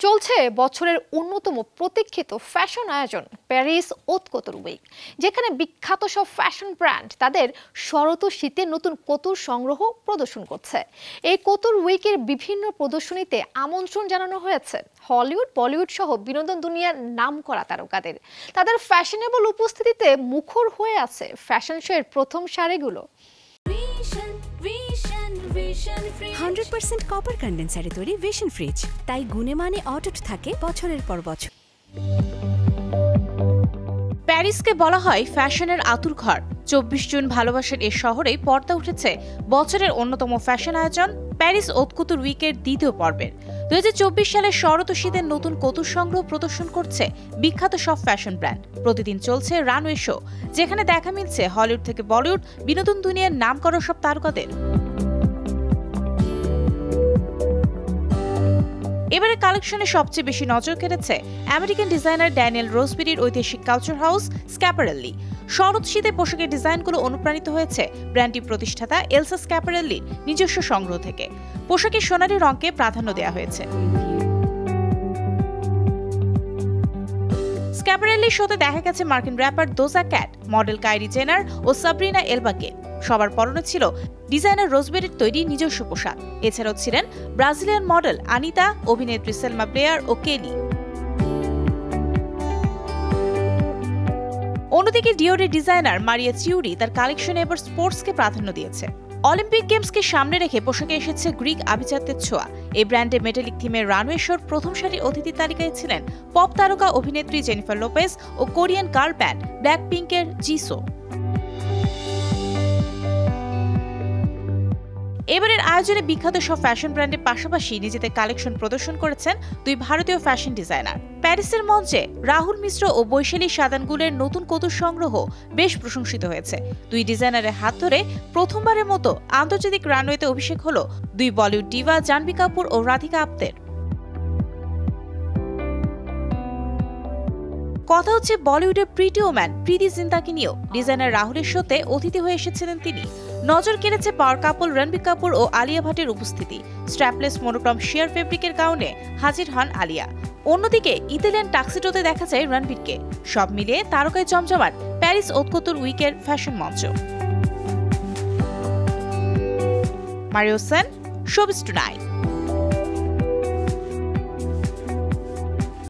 চলছে বছরের অন্যতম প্রতীক্ষিত ফ্যাশন আয়োজন প্যারিস ওত কোতুর উইক, যেখানে বিখ্যাত সব ফ্যাশন ব্র্যান্ড তাদের শরৎ ও শীতের নতুন কোতুর সংগ্রহ প্রদর্শন করছে। এই কোতুর উইকের বিভিন্ন প্রদর্শনীতে আমন্ত্রণ জানানো হয়েছে হলিউড, বলিউড সহ বিনোদন দুনিয়ার নামকরা তারকাদের। তাদের ফ্যাশনেবল উপস্থিতিতে মুখর হয়ে আছে ফ্যাশন শো এর প্রথম সারিগুলো। 100% কপার কন্ডেন্সারে তৈরি ভিশন ফ্রিজ, তাই গুণে মানে অটুট থাকে বছরের পর বছর। প্যারিসকে বলা হয় ফ্যাশনের আতুরঘর। 24 জুন ভালোবাসার এ শহরেই পর্দা উঠেছে বছরের অন্যতম ফ্যাশন আয়োজন প্যারিস ওত কোতুর উইকের দ্বিতীয় পর্বের। 2024 সালের শরৎ ও শীতের নতুন কোতুর সংগ্রহ প্রদর্শন করছে বিখ্যাত সব ফ্যাশন ব্র্যান্ড। প্রতিদিন চলছে রানওয়ে শো, যেখানে দেখা মিলছে হলিউড থেকে বলিউড, বিনোদন দুনিয়ার নামকরা সব তারকাদের। এবারে কালেকশনে সবচেয়ে বেশি নজর কেড়েছে আমেরিকান ডিজাইনার ড্যানিয়েল রোজবেরির ঐতিহাসিক কালচার হাউস স্ক্যাপারেল্লি। শরৎ শীতে পোশাকের ডিজাইনগুলো অনুপ্রাণিত হয়েছে ব্র্যান্ডটি প্রতিষ্ঠাতা এলসা স্ক্যাপারেল্লির নিজস্ব সংগ্রহ থেকে। পোশাকের সোনালী রঙকে প্রাধান্য দেওয়া হয়েছে। স্ক্যাপারেল্লির শোতে দেখা গেছে মার্কিন wrapper Doza cat, model Kylie জেনার ও সাবরিনা এলবাকে। সবার পরনে ছিল ডিজাইনার রোজবেরির তৈরি নিজস্ব পোশাক। এছাড়াও ছিলেন ব্রাজিলিয়ান মডেল আনিতা, অভিনেত্রী সেলমা ব্লেয়ার ও কেলি। অন্যদিকে ডিওরের ডিজাইনার মারিয়া চিউরি তার কালেকশনে এবার স্পোর্টসকে প্রাধান্য দিয়েছে। অলিম্পিক গেমসকে সামনে রেখে পোশাকে এসেছে গ্রিক আভিজাত্যের ছোঁয়া। এই ব্র্যান্ডে মেটালিক থিমের রানওয়ে শোর প্রথম সারির অতিথি তালিকায় ছিলেন পপ তারকা অভিনেত্রী জেনিফার লোপেজ ও কোরিয়ান গার্ল ব্যান্ড ব্ল্যাক পিঙ্কের জিসো। এবারের আয়োজনে বিখ্যাত সব ফ্যাশন ব্র্যান্ডের পাশাপাশি নিজেদের কালেকশন প্রদর্শন করেছেন দুই ভারতীয় ফ্যাশন ডিজাইনার। প্যারিসের মঞ্চে রাহুল মিশ্র ও বৈশালী সাদানগুলের নতুন কোতুর সংগ্রহ বেশ প্রশংসিত হয়েছে। দুই ডিজাইনারের হাত ধরে প্রথমবারের মতো আন্তর্জাতিক রানওয়েতে অভিষেক হলো দুই বলিউড ডিভা জাহ্নবী কাপুর ও রাধিকা আপ্তের। কথা হচ্ছে বলিউডের প্রিটি ওম্যান প্রীতি জিন্তাকে নিয়েও। ডিজাইনার রাহুলের শোতে অতিথি হয়ে এসেছিলেন তিনি। নজর কেড়েছে পাওয়ার কাপল রণবীর কাপুর ও আলিয়া ভাটের উপস্থিতি। স্ট্র্যাপলেস মনোক্রম শেয়ার ফেব্রিকের গাউনে হাজির হন আলিয়া। অন্যদিকে ইতালিয়ান টাক্সিডোতে দেখা যায় রণবীরকে। সব মিলিয়ে তারকায় জমজমাট প্যারিস ওত কোতুর উইকের ফ্যাশন মঞ্চ। Mario Sen, showbiz tonight.